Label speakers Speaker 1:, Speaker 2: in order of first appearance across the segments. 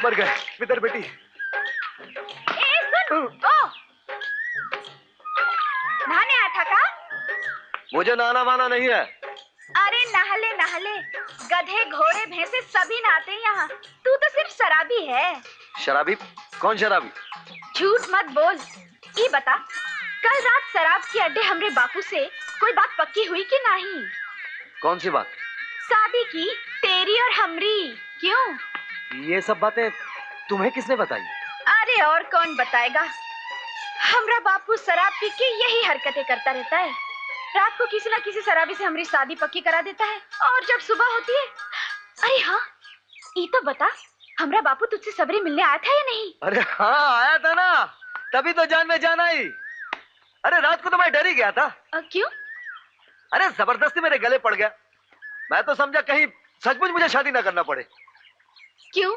Speaker 1: मर गए विदर बेटी।
Speaker 2: सुन, ओ नहाने आया था का?
Speaker 1: मुझे नहाना वाना नहीं है।
Speaker 2: अरे नहले नहले, गधे घोड़े भैंसे सभी नहाते हैं यहाँ। तू तो सिर्फ शराबी है।
Speaker 1: शराबी? कौन शराबी?
Speaker 2: झूठ मत बोल। ये बता, कल रात शराब के अड्डे हमरे बापू से कोई बात पक्की हुई कि नहीं?
Speaker 1: कौन सी बात?
Speaker 2: शादी की, तेरी और हमरी। क्यों?
Speaker 1: ये सब बातें तुम्हें किसने बताई?
Speaker 2: अरे और कौन बताएगा। हमरा बापू शराब पी के यही हरकतें करता रहता है। रात को किसी न किसी शराबी से हमारी शादी पक्की करा देता है और जब सुबह होती है। अरे हाँ, ये तो बता, हमरा बापू तुझसे सबरी मिलने आया था या नहीं?
Speaker 1: अरे हाँ आया था ना, तभी तो जान में जान आई। अरे रात को तो मैं डर ही गया था।
Speaker 2: क्यों?
Speaker 1: अरे जबरदस्ती मेरे गले पड़ गया। मैं तो समझा कहीं सचमुच मुझे शादी ना करना पड़े।
Speaker 2: क्यों?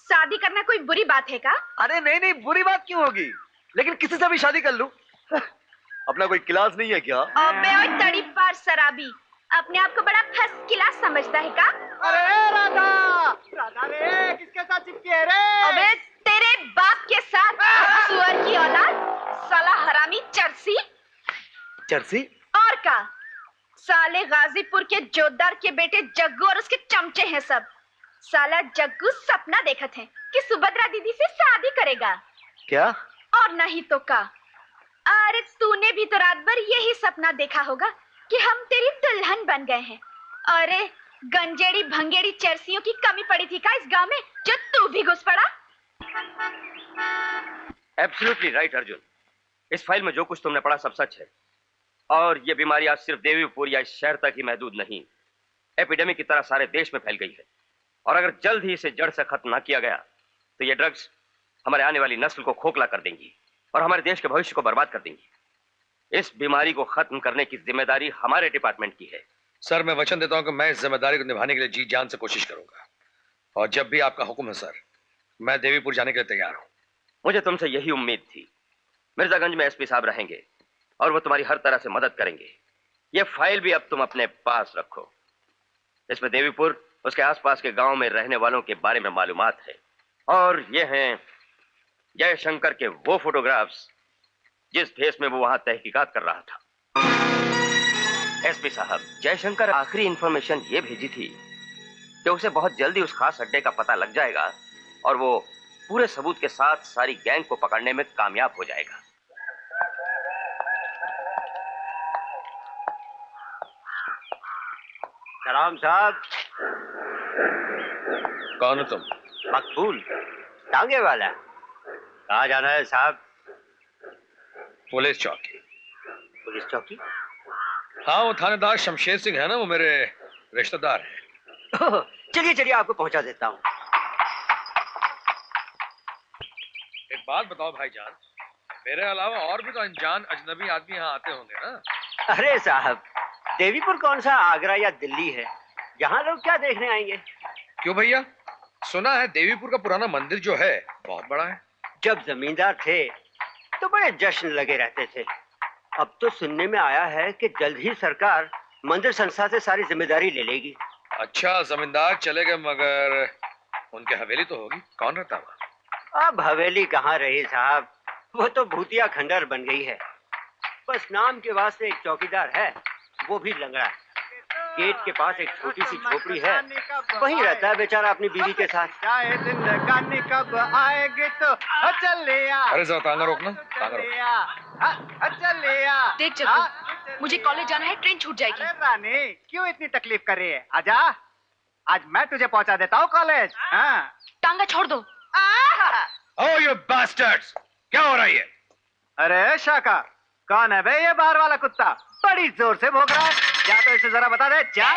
Speaker 2: शादी करना कोई बुरी बात है का?
Speaker 1: अरे नहीं नहीं, बुरी बात क्यों होगी, लेकिन किसी से भी शादी कर लूं। अपना कोई क्लास नहीं है क्या?
Speaker 2: अबे ओए तड़ी पार शराबी, अपने आप को बड़ा फर्स्ट क्लास समझता है का?
Speaker 3: अरे राधा, राधा रे किसके साथ चिपकी है रे?
Speaker 2: अबे तेरे बाप के साथ, सुअर की औलाद, साला हरामी चरसी।
Speaker 1: चरसी?
Speaker 2: और का, साले गाजीपुर के जोतदार के बेटे जग्गू और उसके चमचे हैं सब। साला जग्गू सपना देखत है कि सुभद्रा दीदी से शादी करेगा।
Speaker 1: क्या?
Speaker 2: और नहीं तो का। अरे तूने भी तो रात भर यही सपना देखा होगा कि हम तेरी दुल्हन बन गए हैं। अरे गंजेड़ी भंगेड़ी चरसियों की कमी पड़ी थी का इस गांव में, जो तू भी घुस पड़ा?
Speaker 4: एब्सोल्युटली राइट अर्जुन, इस फाइल में जो कुछ तुमने पढ़ा सब सच है। और ये बीमारी आज सिर्फ देवीपुर या इस शहर तक ही महदूद नहीं, एपिडेमिक की तरह सारे देश में फैल गई है। और अगर जल्द ही इसे जड़ से खत्म ना किया गया तो ये ड्रग्स हमारे आने वाली नस्ल को खोखला कर देंगी और हमारे देश के भविष्य को बर्बाद कर देंगी। इस बीमारी को खत्म करने की जिम्मेदारी हमारे डिपार्टमेंट की है।
Speaker 5: सर मैं वचन देता हूं कि मैं इस जिम्मेदारी को निभाने के लिए जी जान से कोशिश करूंगा। और जब भी आपका हुक्म है सर, मैं देवीपुर जाने के लिए तैयार हूं।
Speaker 4: मुझे तुमसे यही उम्मीद थी। मिर्जागंज में एसपी साहब रहेंगे और वो तुम्हारी हर तरह से मदद करेंगे। ये फाइल भी अब तुम अपने पास रखो। इसमें देवीपुर, उसके आसपास के गांव में रहने वालों के बारे में मालूमात है। और ये हैं जयशंकर के वो फोटोग्राफ्स जिस भेस में वो वहां तहकीकात कर रहा था। एसपी साहब, जयशंकर आखिरी इंफॉर्मेशन ये भेजी थी कि उसे बहुत जल्दी उस खास अड्डे का पता लग जाएगा और वो पूरे सबूत के साथ सारी गैंग को पकड़ने में कामयाब हो जाएगा।
Speaker 3: सलाम साहब।
Speaker 5: कौन हो तुम?
Speaker 3: मकबूल, टांगे वाला। कहाँ जाना है साहब?
Speaker 5: पुलिस चौकी।
Speaker 3: पुलिस चौकी?
Speaker 5: हाँ वो थानेदार शमशेर सिंह है ना, वो मेरे रिश्तेदार हैं।
Speaker 3: चलिए चलिए आपको पहुंचा देता हूँ।
Speaker 5: एक बात बताओ भाईजान, मेरे अलावा और भी तो अनजान अजनबी आदमी यहाँ आते होंगे ना?
Speaker 3: अरे साहब, देवीपुर कौन सा आगरा या दिल्ली है, यहाँ लोग क्या देखने आएंगे?
Speaker 5: क्यों भैया, सुना है देवीपुर का पुराना मंदिर जो है बहुत बड़ा है।
Speaker 3: जब जमींदार थे तो बड़े जश्न लगे रहते थे। अब तो सुनने में आया है कि जल्द ही सरकार मंदिर संस्था से सारी जिम्मेदारी ले लेगी।
Speaker 5: अच्छा, जमींदार चले गए मगर उनके हवेली तो होगी, कौन रहता वहाँ?
Speaker 3: अब हवेली कहाँ रही साहब, वो तो भूतिया खंडर बन गई है। बस नाम के वास्ते एक चौकीदार है, वो भी लंगड़ा है। गेट के पास एक छोटी सी झोपड़ी है, वहीं रहता है बेचारा अपनी बीवी के साथ।
Speaker 6: जिंदगानी कब आएगी तो चल आ।
Speaker 5: अरे जरा तांगा रोकना, तांगा रोक।
Speaker 6: चल आ।
Speaker 2: देख जग्गू, मुझे कॉलेज जाना है, ट्रेन छूट जाएगी।
Speaker 6: अरे रानी, क्यों इतनी तकलीफ कर रही है? आजा, आज मैं तुझे पहुंचा देता हूँ कॉलेज। हाँ।
Speaker 2: टांगा छोड़ दो।
Speaker 5: Oh you bastards! क्या हो रहा है?
Speaker 6: अरे शाका, कौन है बे ये बाहर वाला कुत्ता? बड़ी जोर से भौंक रहा है, क्या तो इसे जरा बता दे। जा।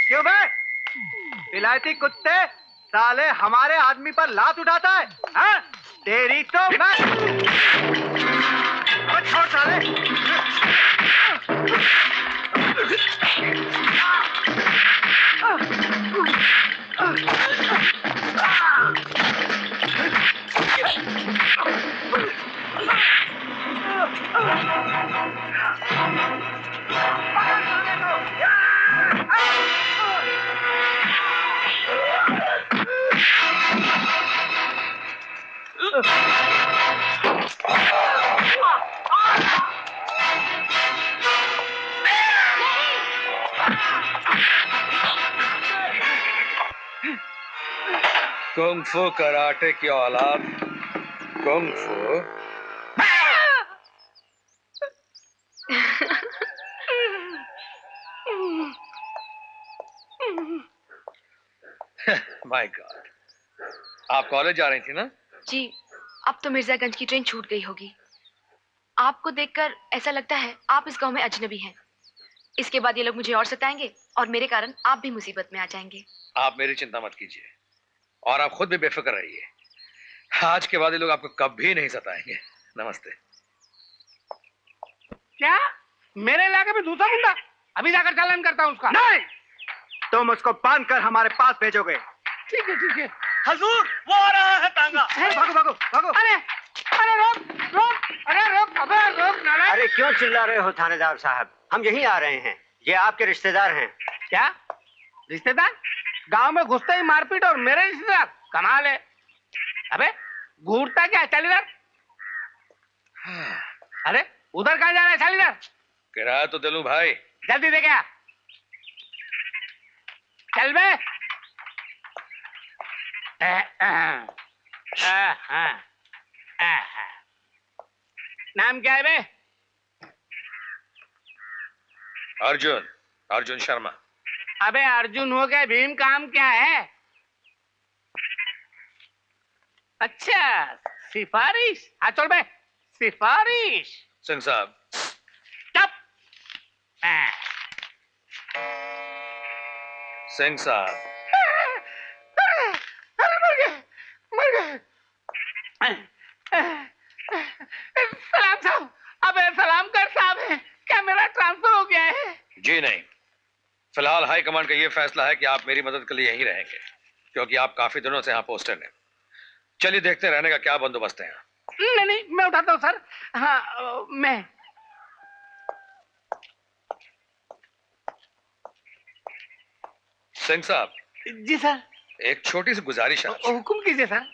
Speaker 6: क्यों बे? विलायती कुत्ते, साले हमारे आदमी पर लात उठाता है? हाँ? तेरी तो मैं छोड़ साले।
Speaker 5: कुंग फू कराटे की औलाद, कुंग फू। माय गॉड, आप कॉलेज जा रही थी ना?
Speaker 7: जी, अब तो मिर्जागंज की ट्रेन छूट गई होगी। आपको देखकर ऐसा लगता है आप इस गांव में अजनबी हैं। इसके बाद ये लोग मुझे और सताएंगे और मेरे कारण आप भी मुसीबत में आ जाएंगे।
Speaker 5: आप मेरी चिंता मत कीजिए और आप खुद भी बेफिक्र रहिए। आज के बाद ये लोग आपको कभी नहीं सताएंगे। नमस्ते।
Speaker 6: क्या मेरे इलाके में दूसरा गुंडा? अभी जाकर चालान करता हूँ उसका। नहीं, तुम उसको बांध कर हमारे पास भेजोगे। ठीक है ठीक है।
Speaker 1: हजूर, वो आ रहा है तांगा।
Speaker 6: भागो भागो भागो। अरे अरे रोक रोक, अरे रोक, अबे रोक नालायक।
Speaker 3: अरे क्यों चिल्ला रहे हो थानेदार साहब? हम यहीं आ रहे हैं, ये आपके रिश्तेदार हैं।
Speaker 6: क्या रिश्तेदार? गांव में घुसते ही मारपीट और मेरे रिश्तेदार? कमाल है। अबे घूरता क्या चालीदार? अरे उधर कहाँ जा रहा है चालीदार?
Speaker 5: किराया तो दिलूं भाई।
Speaker 6: जल्दी दे क्या? चल बे। नाम क्या है बे?
Speaker 5: अर्जुन, अर्जुन शर्मा।
Speaker 6: अबे अर्जुन हो गया, भीम काम क्या है? अच्छा सिफारिश। हाँ चल बे, सिफारिश।
Speaker 5: सिंह साहब।
Speaker 6: चुप।
Speaker 5: सिंह साहब।
Speaker 6: अरे मर गए, मर गए। सलाम साहब। अबे सलाम कर साहब है, क्या मेरा ट्रांसफर हो गया है?
Speaker 5: जी नहीं, फिलहाल हाई कमांड का यह फैसला है कि आप मेरी मदद के लिए यहीं रहेंगे, क्योंकि आप काफी दिनों से यहाँ पोस्टर हैं। चलिए देखते रहने का क्या बंदोबस्त है यहाँ।
Speaker 6: नहीं नहीं, मैं उठाता हूँ सर। हाँ मैं।
Speaker 5: सिंह साहब।
Speaker 6: जी सर।
Speaker 5: एक छोटी सी गुजारिश है आपसे।
Speaker 6: हुकुम कीजिए सर।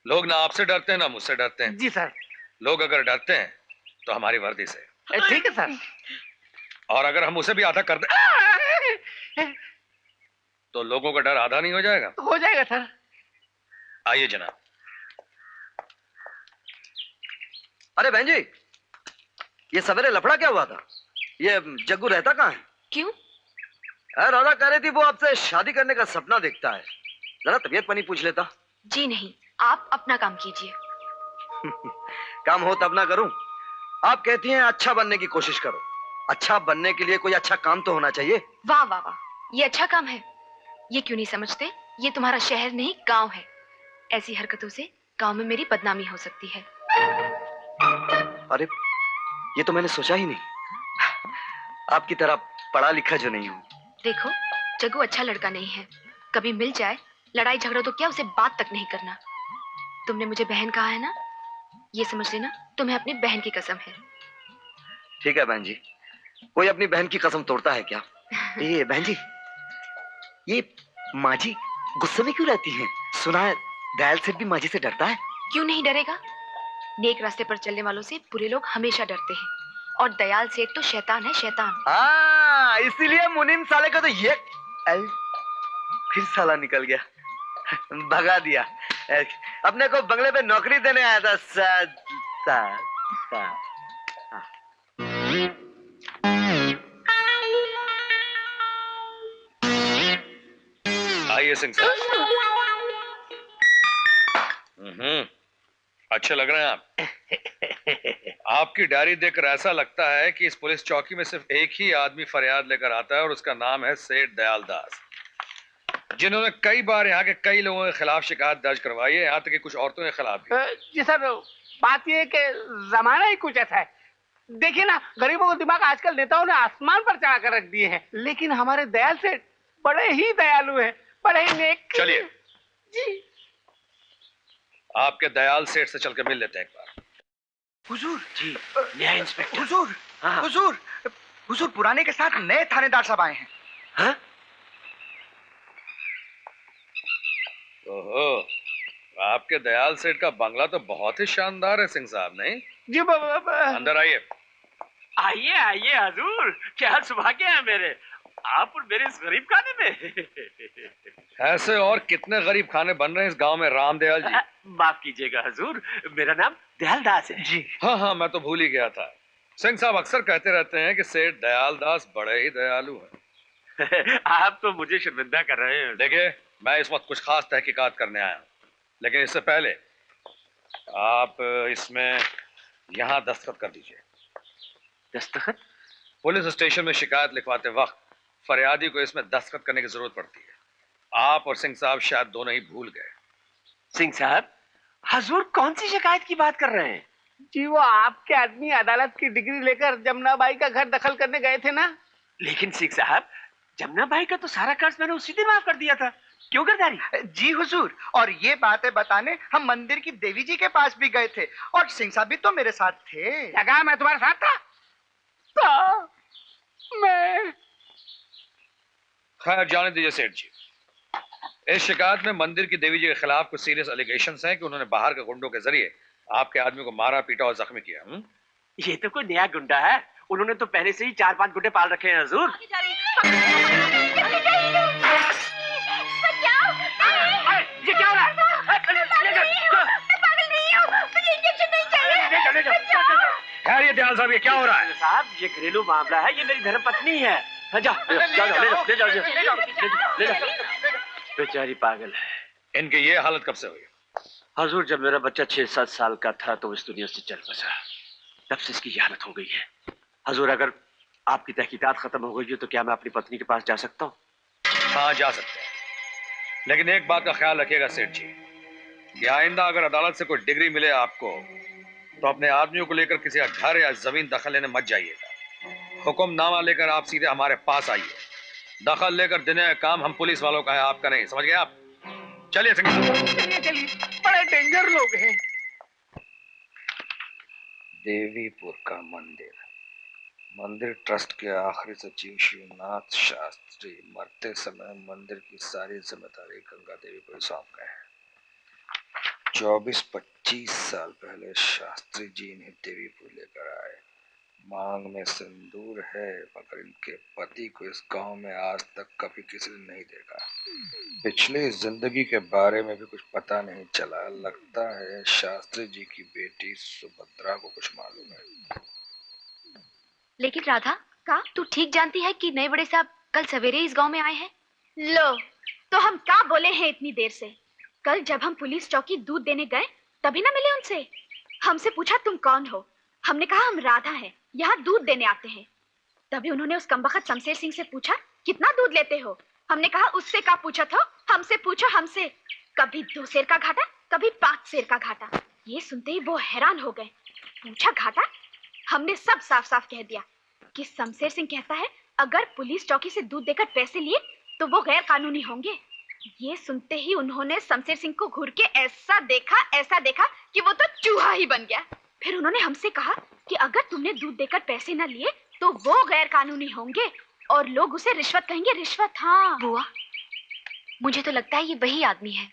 Speaker 5: लोग ना आपसे डरते हैं ना मुझसे डरते हैं।
Speaker 6: जी सर।
Speaker 5: लोग अगर डरते हैं तो हमारी वर्दी से,
Speaker 6: ठीक है सर।
Speaker 5: और अगर हम उसे भी आधा कर दें तो लोगों का डर आधा नहीं हो जाएगा?
Speaker 6: हो जाएगा सर।
Speaker 5: आइए जनाब।
Speaker 1: अरे बहन जी, ये सवेरे लफड़ा क्या हुआ था? ये जग्गू रहता कहाँ है?
Speaker 7: क्यों?
Speaker 1: राधा कह रही थी वो आपसे शादी करने का सपना देखता है। जरा तबीयत पानी पूछ लेता।
Speaker 7: जी नहीं, आप अपना काम कीजिए।
Speaker 1: काम हो तब ना करूं। आप कहती हैं अच्छा बनने की कोशिश करो। अच्छा बनने के लिए कोई अच्छा काम तो होना चाहिए।
Speaker 7: वाह वाह वाह, ये अच्छा काम है। ये क्यों नहीं समझते? ये तुम्हारा शहर नहीं गांव है। ऐसी हरकतों से गांव में मेरी बदनामी हो सकती है।
Speaker 1: अरे ये तो मैंने सोचा ही नहीं। आपकी तरह पढ़ा लिखा जो नहीं हूं।
Speaker 7: देखो, जग्गू अच्छा लड़का नहीं है। कभी मिल जाए, लड़ाई झगड़ा तो क्या, उसे बात तक नहीं करना। तुमने मुझे बहन कहा है ना, ये समझ लेना तुम्हें अपनी बहन की कसम है।
Speaker 1: ठीक है बहन जी, कोई अपनी बहन की कसम तोड़ता है क्या? ये बहन जी, ये माँ जी गुस्से में क्यों रहती हैं? सुना है दयाल सेठ भी माँ जी से डरता है।
Speaker 7: क्यों नहीं डरेगा? नेक रास्ते पर चलने वालों से बुरे लोग हमेशा डरते हैं, और दयाल सेठ तो शैतान है, शैतान।
Speaker 1: इसीलिए मुनीम साले को तो ये फिर साला निकल गया, भगा दिया। अपने को बंगले पे नौकरी देने आया था।
Speaker 5: आइए सिंह साहब। अच्छे लग रहे हैं आप। आपकी डायरी देखकर ऐसा लगता है कि इस पुलिस चौकी में सिर्फ एक ही आदमी फरियाद लेकर आता है और उसका नाम है सेठ दयाल दास, जिन्होंने कई बार यहाँ के कई लोगों के खिलाफ शिकायत दर्ज करवाई है, यहाँ तक कि कुछ औरतों के खिलाफ भी।
Speaker 6: जी सर, बात यह है कि जमाना ही कुछ ऐसा है। देखिए ना, गरीबों को दिमाग आजकल नेताओं ने आसमान पर चढ़ा कर रख दिए हैं, लेकिन हमारे दयाल सेठ बड़े ही दयालु हैं, बड़े ही नेक।
Speaker 5: चलिए
Speaker 6: जी,
Speaker 5: आपके दयाल सेठ से चल के मिल लेते हैं एक बार।
Speaker 6: हुजूर।
Speaker 3: जी नया इंस्पेक्टर।
Speaker 6: हुजूर,
Speaker 3: हाँ।
Speaker 6: हुजूर, हुजूर पुराने के साथ नए थानेदार साहब आए हैं।
Speaker 1: हाँ?
Speaker 5: ओहो, आपके दयाल सेठ का बंगला तो बहुत ही शानदार है सिंह साहब, नहीं?
Speaker 6: जी
Speaker 5: अंदर आइए।
Speaker 3: आइए आइए हजूर, क्या सुबह के हैं मेरे, आप और मेरे इस गरीब खाने में।
Speaker 5: ऐसे और कितने गरीब खाने बन रहे हैं इस गांव में रामदयाल जी?
Speaker 3: माफ कीजिएगा हजूर, मेरा नाम दयाल दास है जी।
Speaker 5: हाँ हाँ, मैं तो भूल ही गया था। सिंह साहब अक्सर कहते रहते हैं कि सेठ दयाल दास बड़े ही दयालु हैं।
Speaker 3: आप तो मुझे शर्मिंदा कर रहे हैं।
Speaker 5: देखिए, मैं इस वक्त कुछ खास तहकीकात करने आया हूँ, लेकिन इससे पहले आप इसमें यहाँ दस्तखत कर दीजिए।
Speaker 3: दस्तखत?
Speaker 5: पुलिस स्टेशन में शिकायत लिखवाते वक्त फरियादी को इसमें दस्तखत करने की जरूरत पड़ती है। आप और सिंह साहब शायद दोनों ही भूल गए।
Speaker 3: सिंह साहब, हजूर कौन सी शिकायत की बात कर रहे हैं?
Speaker 6: जी वो आपके आदमी अदालत की डिग्री लेकर जमुना बाई का घर दखल करने गए थे ना।
Speaker 3: लेकिन सिंह साहब, जमुना बाई का तो सारा कर्ज मैंने उसी दिन माफ कर दिया था, क्यों गिरधारी?
Speaker 8: जी हुजूर, और ये बातें बताने हम मंदिर की देवी जी के पास भी गए थे, और सिंह साहब भी तो मेरे साथ थे।
Speaker 6: लगा मैं तुम्हारे साथ था? मैं
Speaker 5: खैर, जाने दीजिए सेठ जी। इस शिकायत में मंदिर की देवी जी के खिलाफ कुछ सीरियस एलिगेशंस हैं कि उन्होंने बाहर के गुंडों के जरिए आपके आदमी को मारा, पीटा और जख्मी किया।
Speaker 3: ये तो कोई नया गुंडा है, उन्होंने तो पहले से ही 4-5 गुंडे पाल रखे हैं हजूर। ये क्या हो रहा है?
Speaker 5: खैर ये दयाल साहब, ये क्या हो रहा है?
Speaker 3: साहब, ये घरेलू मामला है, ये मेरी धर्मपत्नी है। हाँ, जाओ ले जाओ। बेचारी पागल है।
Speaker 5: इनकी ये हालत कब से हुई?
Speaker 3: हजूर, जब मेरा बच्चा 6-7 साल का था तो इस दुनिया से चल बसा, तब से इसकी ये हालत हो गई है। हजूर, अगर आपकी तहकीकात खत्म हो गई है तो क्या मैं अपनी पत्नी के पास जा सकता हूँ?
Speaker 5: हाँ, जा सकते हैं, लेकिन एक बात का ख्याल रखिएगा सेठ जी कि आइंदा अगर अदालत से कोई डिग्री मिले आपको तो अपने आदमियों को लेकर किसी का घर या जमीन दखल लेने मत जाइएगा। हुक्मनामा लेकर आप सीधे हमारे पास आइए। दखल लेकर देने का काम हम पुलिस वालों का है, आपका नहीं। समझ गए आप? चलिए सिंह साहब।
Speaker 6: चलिए, बड़े डेंजर लोग हैं।
Speaker 5: देवीपुर का मंदिर ट्रस्ट के आखिरी सचिव शिवनाथ शास्त्री मरते समय मंदिर की सारी जिम्मेदारी गंगा देवी को सौंप गए हैं। 24-25 साल पहले शास्त्री जी इन्हें देवीपुर लेकर आए। मांग में सिंदूर है, मगर इनके पति को इस गांव में आज तक कभी किसी ने नहीं देखा। पिछले जिंदगी के बारे में भी कुछ पता नहीं चला। लगता है शास्त्री जी की बेटी सुभद्रा को कुछ मालूम है।
Speaker 7: लेकिन राधा, का तू ठीक जानती है कि नए बड़े साहब कल सवेरे इस गांव में आए हैं?
Speaker 2: लो, तो हम क्या बोले हैं इतनी देर से? कल जब हम पुलिस चौकी दूध देने गए तभी ना मिले उनसे। हमसे पूछा तुम कौन हो, हमने कहा हम राधा हैं, यहाँ दूध देने आते हैं। तभी उन्होंने उस कमबख्त शमशेर सिंह से पूछा कितना दूध लेते हो। हमने कहा उससे क्या पूछा था, हमसे पूछो हमसे। कभी 2 सेर का घाटा, कभी 5 सेर का घाटा। ये सुनते ही वो हैरान हो गए। पूछा घाटा? हमने सब साफ साफ कह दिया कि शमशेर सिंह कहता है अगर पुलिस चौकी से दूध देकर पैसे लिए तो वो गैर कानूनी होंगे। ये सुनते ही उन्होंने शमशेर सिंह को घूर के ऐसा देखा कि वो तो चूहा ही बन गया। फिर उन्होंने हमसे कहा कि अगर तुमने दूध देकर पैसे न लिए तो वो गैर कानूनी होंगे और लोग उसे रिश्वत कहेंगे। रिश्वत? हाँ
Speaker 7: बुआ, मुझे तो लगता है ये वही आदमी है।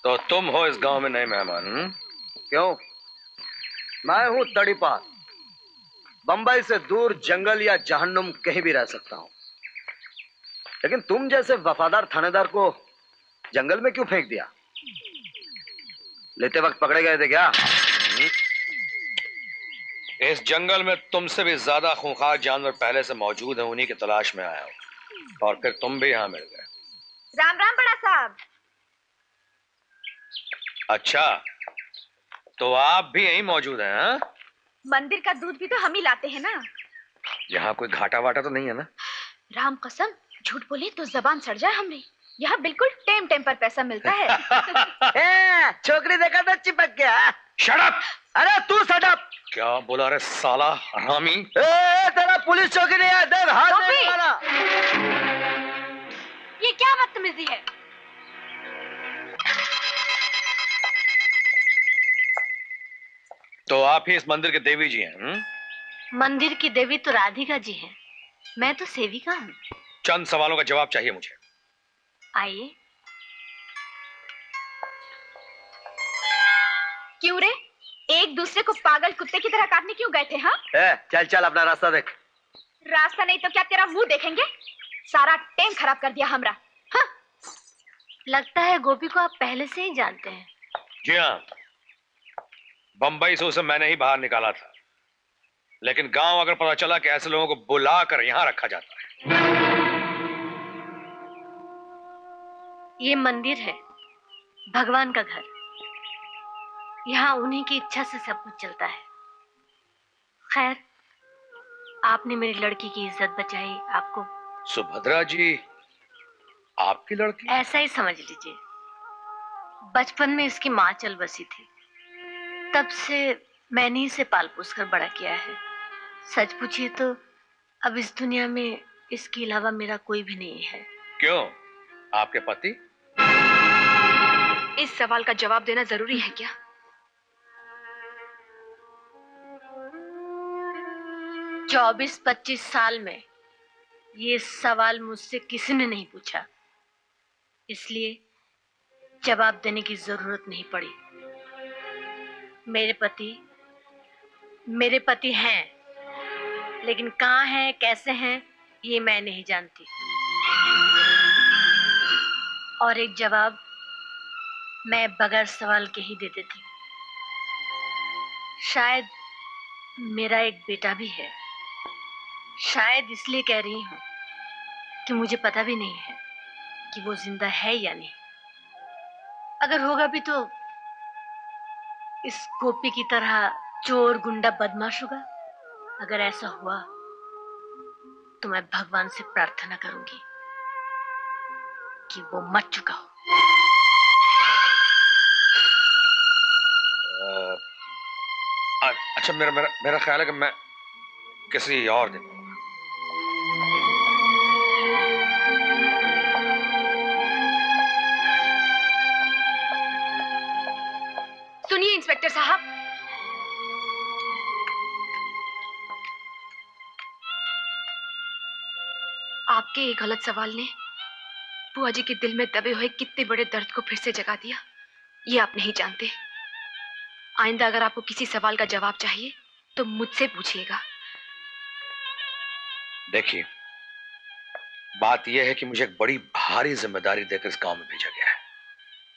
Speaker 5: तो तुम हो इस गांव में नए मेहमान?
Speaker 1: क्यों? मैं हूं तड़ीपार। बंबई से दूर जंगल या जहन्नुम कहीं भी रह सकता हूं, लेकिन तुम जैसे वफादार थानेदार को जंगल में क्यों फेंक दिया? लेते वक्त पकड़े गए थे क्या?
Speaker 5: इस जंगल में तुमसे भी ज्यादा खूंखार जानवर पहले से मौजूद हैं, उन्हीं की तलाश में आया हूं और फिर तुम भी यहाँ मिल गए।
Speaker 2: राम राम बड़ा साहब।
Speaker 5: अच्छा, तो आप भी यहीं मौजूद हैं? हाँ?
Speaker 2: मंदिर का दूध भी तो हम ही लाते हैं ना।
Speaker 5: यहाँ कोई घाटा वाटा तो नहीं है ना?
Speaker 2: राम कसम, झूठ बोले तो जबान सड़ जाए हमें। यहाँ बिल्कुल टेम पर पैसा मिलता है।
Speaker 1: छोकरी देखा तो चिपक गया।
Speaker 5: Shut up!
Speaker 1: अरे तू शट अप!
Speaker 5: क्या बोला रे साला हरामी?
Speaker 1: तेरा पुलिस चौकी नहीं है, देख हाथ दे वाला।
Speaker 7: ये क्या बदतमीजी है?
Speaker 5: तो आप ही इस मंदिर के देवी जी हैं?
Speaker 7: मंदिर की देवी तो राधिका जी हैं। मैं तो सेविका हूँ।
Speaker 5: चंद सवालों का जवाब चाहिए मुझे।
Speaker 7: आइए।
Speaker 2: क्यों रे? एक दूसरे को पागल कुत्ते की तरह काटने क्यों गए थे? हाँ,
Speaker 1: चल चल अपना रास्ता देख।
Speaker 2: रास्ता नहीं तो क्या तेरा मुंह देखेंगे? सारा टाइम खराब कर दिया हमरा। हाँ?
Speaker 7: लगता है गोपी को आप पहले से ही जानते हैं।
Speaker 5: जी हाँ, बंबई से उसे मैंने ही बाहर निकाला था, लेकिन गांव अगर पता चला कि ऐसे लोगों को बुलाकर यहां रखा जाता है।
Speaker 7: ये मंदिर है, भगवान का घर। यहाँ उन्हीं की इच्छा से सब कुछ चलता है। खैर, आपने मेरी लड़की की इज्जत बचाई। आपको
Speaker 5: सुभद्रा जी, आपकी लड़की?
Speaker 7: ऐसा ही समझ लीजिए। बचपन में इसकी माँ चल बसी थी, तब से मैंने इसे पाल पोस कर बड़ा किया है। सच पूछिए तो अब इस दुनिया में इसके अलावा मेरा कोई भी नहीं है।
Speaker 5: क्यों, आपके पति?
Speaker 7: इस सवाल का जवाब देना जरूरी है क्या? 24-25 साल में ये सवाल मुझसे किसी ने नहीं पूछा, इसलिए जवाब देने की जरूरत नहीं पड़ी। मेरे पति हैं, लेकिन कहाँ हैं, कैसे हैं, ये मैं नहीं जानती। और एक जवाब मैं बगैर सवाल के ही दे देती हूँ। शायद मेरा एक बेटा भी है। शायद इसलिए कह रही हूँ कि मुझे पता भी नहीं है कि वो जिंदा है या नहीं। अगर होगा भी तो इस गोपी की तरह चोर, गुंडा, बदमाश होगा। अगर ऐसा हुआ तो मैं भगवान से प्रार्थना करूंगी कि वो मर चुका हो।
Speaker 5: अच्छा, मेरा ख्याल है कि मैं किसी और दिन।
Speaker 7: सुनिए इंस्पेक्टर साहब, आपके एक गलत सवाल ने बुआ जी के दिल में दबे हुए कितने बड़े दर्द को फिर से जगा दिया, ये आप नहीं जानते। आइंदा अगर आपको किसी सवाल का जवाब चाहिए तो मुझसे पूछिएगा।
Speaker 5: देखिए, बात यह है कि मुझे एक बड़ी भारी जिम्मेदारी देकर इस गांव में भेजा गया है।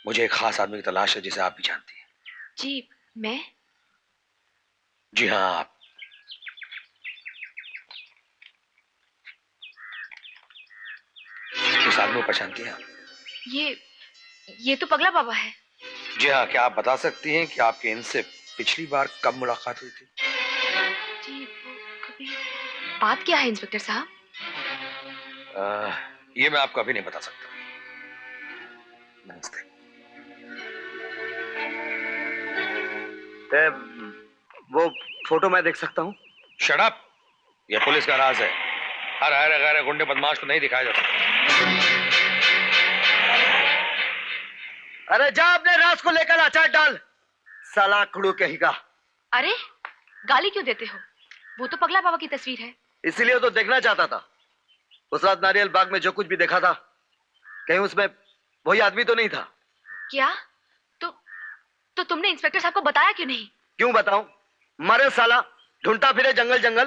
Speaker 5: मुझे एक खास आदमी की तलाश है जिसे आप भी जानती हैं।
Speaker 7: जी, मैं?
Speaker 5: जी हाँ, आप। इस आदमी को पहचानती हैं आप?
Speaker 7: ये तो पगला बाबा है।
Speaker 5: जी हाँ, क्या आप बता सकती हैं कि आपकी इनसे पिछली बार कब मुलाकात हुई थी?
Speaker 7: जी, वो कभी। बात क्या है इंस्पेक्टर साहब?
Speaker 5: ये मैं आपको अभी नहीं बता सकता। नमस्ते।
Speaker 1: वो फोटो मैं देख सकता हूँ?
Speaker 5: Shut up! ये पुलिस का राज है। हर हर गैर गुंडे बदमाश को नहीं दिखाया जा सकता।
Speaker 1: अरे जा अपने राज को लेकर अचार डाल, साला कुड़ू कहेगा।
Speaker 7: अरे, गाली क्यों देते हो? वो तो पगला बाबा की तस्वीर है।
Speaker 1: इसीलिए तो देखना चाहता था। उस रात नारियल बाग में जो कुछ भी देखा था, कहीं उसमें वही आदमी तो नहीं था?
Speaker 7: क्या? तो तुमने इंस्पेक्टर साहब को बताया क्यों नहीं?
Speaker 1: क्यों बताऊं? मरे साला, ढूंढता फिरे जंगल जंगल।